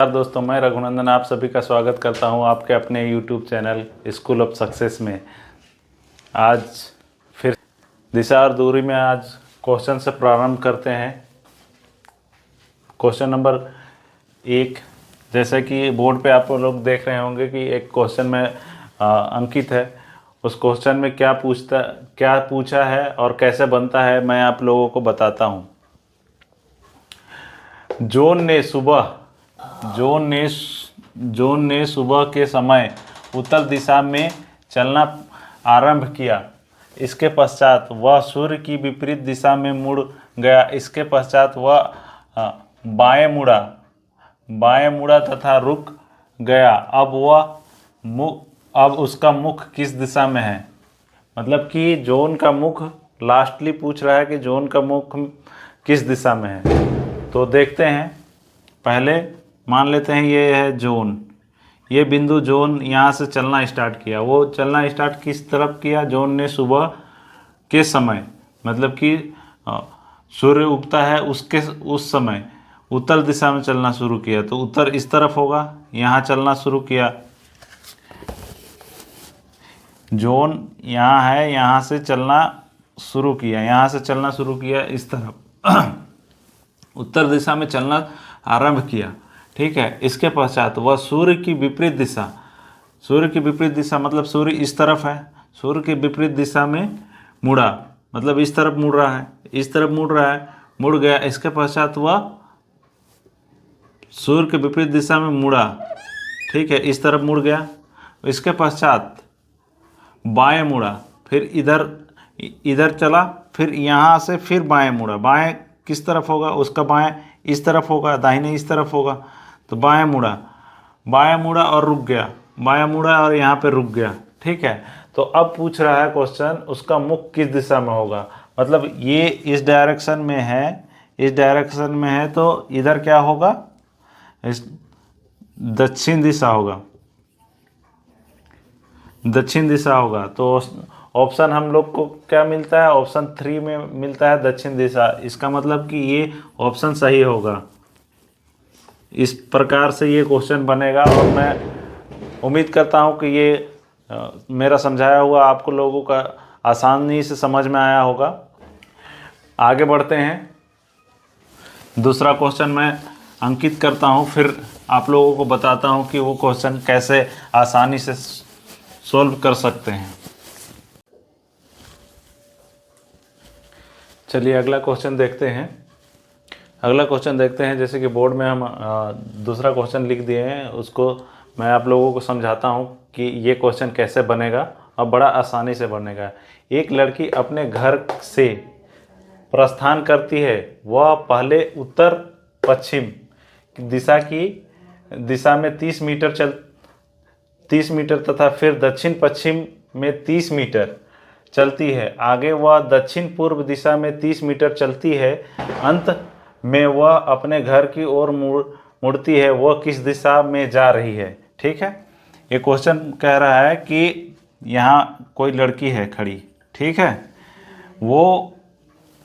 नमस्कार दोस्तों, मैं रघुनंदन आप सभी का स्वागत करता हूं आपके अपने YouTube channel school of success में। आज फिर दिशा और दूरी में आज क्वेश्चन से प्रारंभ करते हैं। क्वेश्चन नंबर 1, जैसे कि बोर्ड पे आप लोग देख रहे होंगे कि एक क्वेश्चन में अंकित है। उस क्वेश्चन में क्या पूछा है और कैसे बनता है मैं आप लोगों को बताता हूँ। जॉन ने सुबह के समय उत्तर दिशा में चलना आरंभ किया। इसके पश्चात वह सूर्य की विपरीत दिशा में मुड़ गया। इसके पश्चात वह बाएं मुड़ा तथा रुक गया। अब उसका मुख किस दिशा में है? मतलब कि जॉन का मुख लास्टली पूछ रहा है कि जॉन का मुख किस दिशा में है। तो देखते हैं। पहले मान लेते हैं ये है जॉन, ये बिंदु जॉन यहाँ से चलना स्टार्ट किया। वो चलना स्टार्ट किस तरफ किया? जॉन ने सुबह के समय, मतलब कि सूर्य उगता है उस समय उत्तर दिशा में चलना शुरू किया। तो उत्तर इस तरफ होगा, यहाँ चलना शुरू किया। जॉन यहाँ है, यहाँ से चलना शुरू किया, इस तरफ उत्तर दिशा में चलना आरंभ किया। ठीक है। इसके पश्चात वह सूर्य की विपरीत दिशा मतलब सूर्य इस तरफ है, सूर्य की विपरीत दिशा में मुड़ा, मतलब इस तरफ मुड़ रहा है, मुड़ गया। इसके पश्चात वह सूर्य के विपरीत दिशा में मुड़ा। ठीक है, इस तरफ मुड़ गया। इसके पश्चात बाएं मुड़ा, फिर इधर चला, फिर यहाँ से फिर बाएं मुड़ा। बाएं किस तरफ होगा? उसका बाएं इस तरफ होगा, दाहिने इस तरफ होगा। तो बाएं मुड़ा और रुक गया, बाएं मुड़ा और यहाँ पे रुक गया। ठीक है। तो अब पूछ रहा है क्वेश्चन, उसका मुख किस दिशा में होगा? मतलब ये इस डायरेक्शन में है, तो इधर क्या होगा? इस दक्षिण दिशा होगा। तो ऑप्शन हम लोग को क्या मिलता है? ऑप्शन 3 में मिलता है दक्षिण दिशा। इसका मतलब कि ये ऑप्शन सही होगा। इस प्रकार से ये क्वेश्चन बनेगा और मैं उम्मीद करता हूँ कि ये मेरा समझाया हुआ आपको लोगों का आसानी से समझ में आया होगा। आगे बढ़ते हैं। दूसरा क्वेश्चन मैं अंकित करता हूँ, फिर आप लोगों को बताता हूँ कि वो क्वेश्चन कैसे आसानी से सॉल्व कर सकते हैं। चलिए अगला क्वेश्चन देखते हैं। जैसे कि बोर्ड में हम दूसरा क्वेश्चन लिख दिए हैं, उसको मैं आप लोगों को समझाता हूँ कि ये क्वेश्चन कैसे बनेगा और बड़ा आसानी से बनेगा। एक लड़की अपने घर से प्रस्थान करती है। वह पहले उत्तर पश्चिम दिशा में 30 मीटर तथा फिर दक्षिण पश्चिम में 30 मीटर चलती है। आगे वह दक्षिण पूर्व दिशा में 30 मीटर चलती है। अंत में वह अपने घर की ओर मुड़ती है। वह किस दिशा में जा रही है? ठीक है। ये क्वेश्चन कह रहा है कि यहाँ कोई लड़की है खड़ी। ठीक है। वो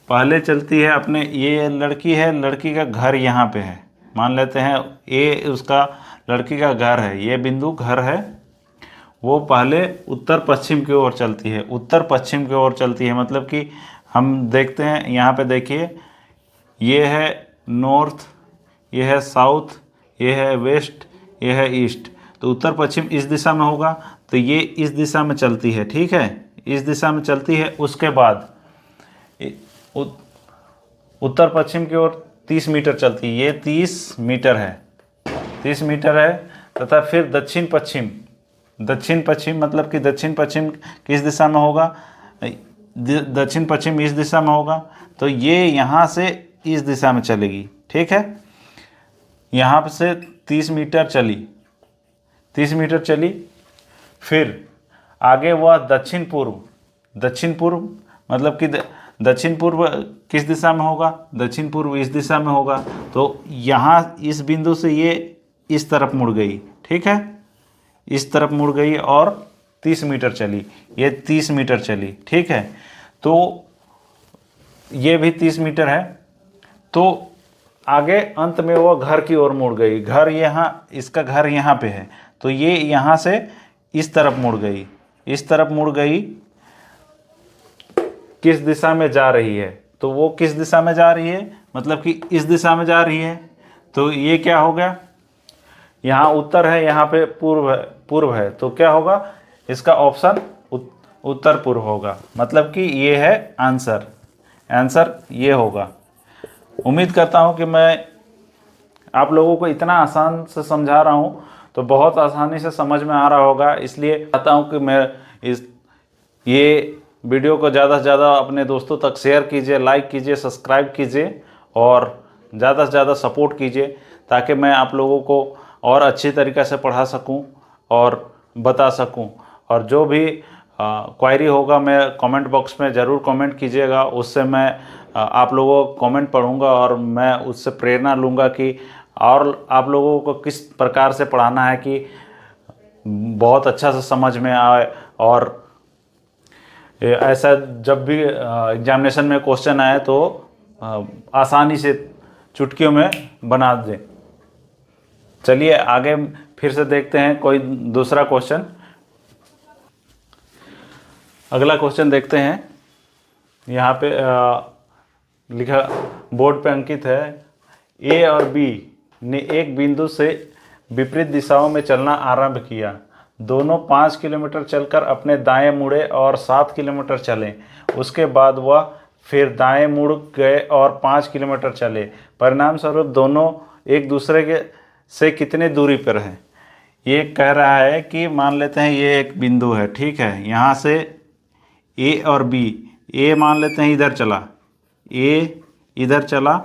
पहले चलती है अपने, ये लड़की है, लड़की का घर यहाँ पे है। मान लेते हैं ये उसका लड़की का घर है, ये बिंदु घर है। वो पहले उत्तर पश्चिम की ओर चलती है। मतलब कि हम देखते हैं यहाँ पे, देखिए ये है नॉर्थ, ये है साउथ, ये है वेस्ट, ये है ईस्ट। तो उत्तर पश्चिम इस दिशा में होगा, तो ये इस दिशा में चलती है। ठीक है, इस दिशा में चलती है। उसके बाद उत्तर पश्चिम की ओर 30 मीटर चलती है। ये 30 मीटर है तथा फिर दक्षिण पश्चिम मतलब कि दक्षिण पश्चिम किस दिशा में होगा? दक्षिण पश्चिम इस दिशा में होगा। तो ये यहाँ से इस दिशा में चलेगी। ठीक है। यहाँ से 30 मीटर चली, फिर आगे वह दक्षिण पूर्व मतलब कि दक्षिण पूर्व किस दिशा में होगा? दक्षिण पूर्व इस दिशा में होगा। तो यहाँ इस बिंदु से ये इस तरफ मुड़ गई। ठीक है, इस तरफ मुड़ गई और 30 मीटर चली। ये 30 मीटर चली। ठीक है। तो ये भी 30 मीटर है। तो आगे अंत में वो घर की ओर मुड़ गई। घर यहाँ, इसका घर यहाँ पे है, तो ये यहाँ से इस तरफ मुड़ गई, इस तरफ मुड़ गई। किस दिशा में जा रही है? तो वो किस दिशा में जा रही है? मतलब कि इस दिशा में जा रही है। तो ये क्या हो गया? यहाँ उत्तर है, यहाँ पे पूर्व है, तो क्या होगा? इसका ऑप्शन उत्तर पूर्व होगा। मतलब कि ये है आंसर ये होगा। उम्मीद करता हूँ कि मैं आप लोगों को इतना आसान से समझा रहा हूँ तो बहुत आसानी से समझ में आ रहा होगा। इसलिए चाहता हूँ कि मैं ये वीडियो को ज़्यादा से ज़्यादा अपने दोस्तों तक शेयर कीजिए, लाइक कीजिए, सब्सक्राइब कीजिए और ज़्यादा से ज़्यादा सपोर्ट कीजिए, ताकि मैं आप लोगों को और अच्छी तरीक़े से पढ़ा सकूं और बता सकूं। और जो भी क्वेरी होगा मैं कमेंट बॉक्स में ज़रूर कमेंट कीजिएगा, उससे मैं आप लोगों को कमेंट पढ़ूंगा और मैं उससे प्रेरणा लूँगा कि और आप लोगों को किस प्रकार से पढ़ाना है कि बहुत अच्छा से समझ में आए। और ऐसा जब भी एग्जामिनेशन में क्वेश्चन आए तो आसानी से चुटकियों में बना दें। चलिए आगे फिर से देखते हैं कोई दूसरा क्वेश्चन। अगला क्वेश्चन देखते हैं। यहाँ पे लिखा बोर्ड पे अंकित है, ए और बी ने एक बिंदु से विपरीत दिशाओं में चलना आरंभ किया। दोनों 5 किलोमीटर चलकर अपने दाएं मुड़े और 7 किलोमीटर चले। उसके बाद वह फिर दाएं मुड़ गए और 5 किलोमीटर चले। परिणाम स्वरूप दोनों एक दूसरे के से कितने दूरी पर हैं? ये कह रहा है कि मान लेते हैं ये एक बिंदु है, ठीक है। यहाँ से ए और बी, ए मान लेते हैं इधर चला, ए इधर चला,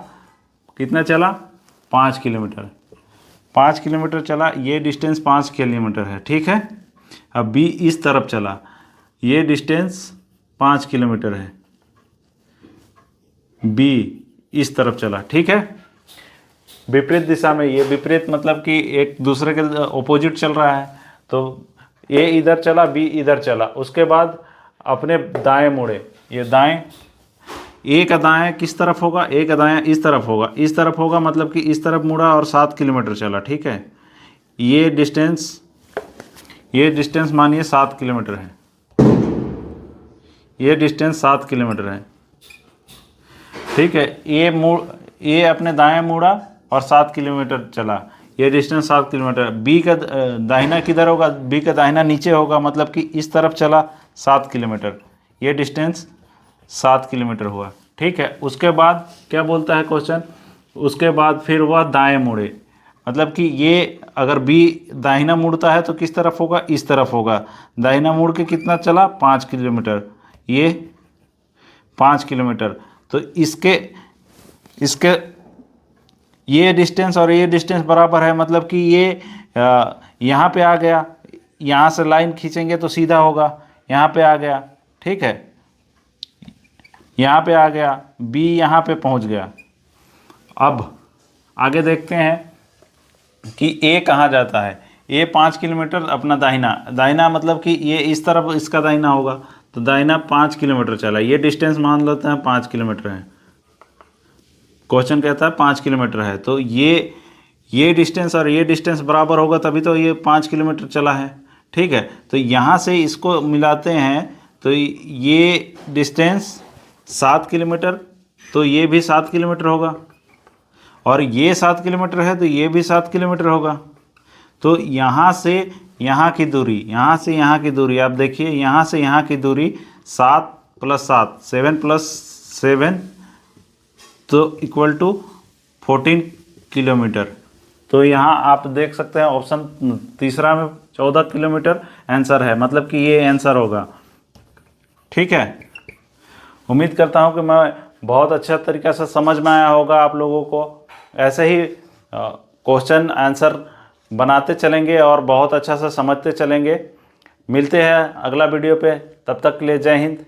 कितना चला? 5 किलोमीटर। 5 किलोमीटर चला, ये डिस्टेंस 5 किलोमीटर है, ठीक है। अब बी इस तरफ चला, ये डिस्टेंस 5 किलोमीटर है। बी इस तरफ चला, ठीक है। विपरीत दिशा में, ये विपरीत मतलब कि एक दूसरे के ऑपोजिट चल रहा है। तो ए इधर चला, बी इधर चला, उसके बाद अपने दाएं मुड़े। ये दाएं, ए का दाएं किस तरफ होगा? ए का दाएं इस तरफ होगा, इस तरफ होगा, मतलब कि इस तरफ मुड़ा और 7 किलोमीटर चला, ठीक है। ये डिस्टेंस मानिए 7 किलोमीटर है। ये डिस्टेंस 7 किलोमीटर है, ठीक है। ए अपने दाएं मुड़ा और 7 किलोमीटर चला, ये डिस्टेंस 7 किलोमीटर। बी का दाहिना किधर होगा? बी का दाहिना नीचे होगा, मतलब कि इस तरफ चला 7 किलोमीटर, ये डिस्टेंस 7 किलोमीटर हुआ, ठीक है। उसके बाद क्या बोलता है क्वेश्चन? उसके बाद फिर वह दाएं मुड़े, मतलब कि ये अगर बी दाहिना मुड़ता है तो किस तरफ होगा? इस तरफ होगा। दाहिना मुड़ के कितना चला? 5 किलोमीटर, ये 5 किलोमीटर। तो इसके ये डिस्टेंस और ये डिस्टेंस बराबर है, मतलब कि ये यहाँ पे आ गया, यहाँ से लाइन खींचेंगे तो सीधा होगा, यहाँ पे आ गया, ठीक है। यहाँ पे आ गया, बी यहाँ पे पहुँच गया। अब आगे देखते हैं कि ए कहाँ जाता है। ए 5 किलोमीटर अपना दाहिना मतलब कि ये इस तरफ इसका दाहिना होगा, तो दाहिना 5 किलोमीटर चला। ये डिस्टेंस मान लेते हैं 5 किलोमीटर है। क्वेश्चन कहता है 5 किलोमीटर है, तो ये डिस्टेंस और ये डिस्टेंस बराबर होगा, तभी तो ये 5 किलोमीटर चला है, ठीक है। तो यहाँ से इसको मिलाते हैं तो ये डिस्टेंस 7 किलोमीटर, तो ये भी 7 किलोमीटर होगा, और ये 7 किलोमीटर है तो ये भी 7 किलोमीटर होगा। तो यहाँ से यहाँ की दूरी, यहाँ से यहाँ की दूरी आप देखिए, यहाँ से यहाँ की दूरी 7 + 7 7 + 7 तो इक्वल टू 14 किलोमीटर। तो यहाँ आप देख सकते हैं ऑप्शन तीसरा में 14 किलोमीटर आंसर है, मतलब कि ये आंसर होगा, ठीक है। उम्मीद करता हूँ कि मैं बहुत अच्छा तरीक़ा से समझ में आया होगा आप लोगों को। ऐसे ही क्वेश्चन आंसर बनाते चलेंगे और बहुत अच्छा से समझते चलेंगे। मिलते हैं अगला वीडियो पे, तब तक के लिए जय हिंद।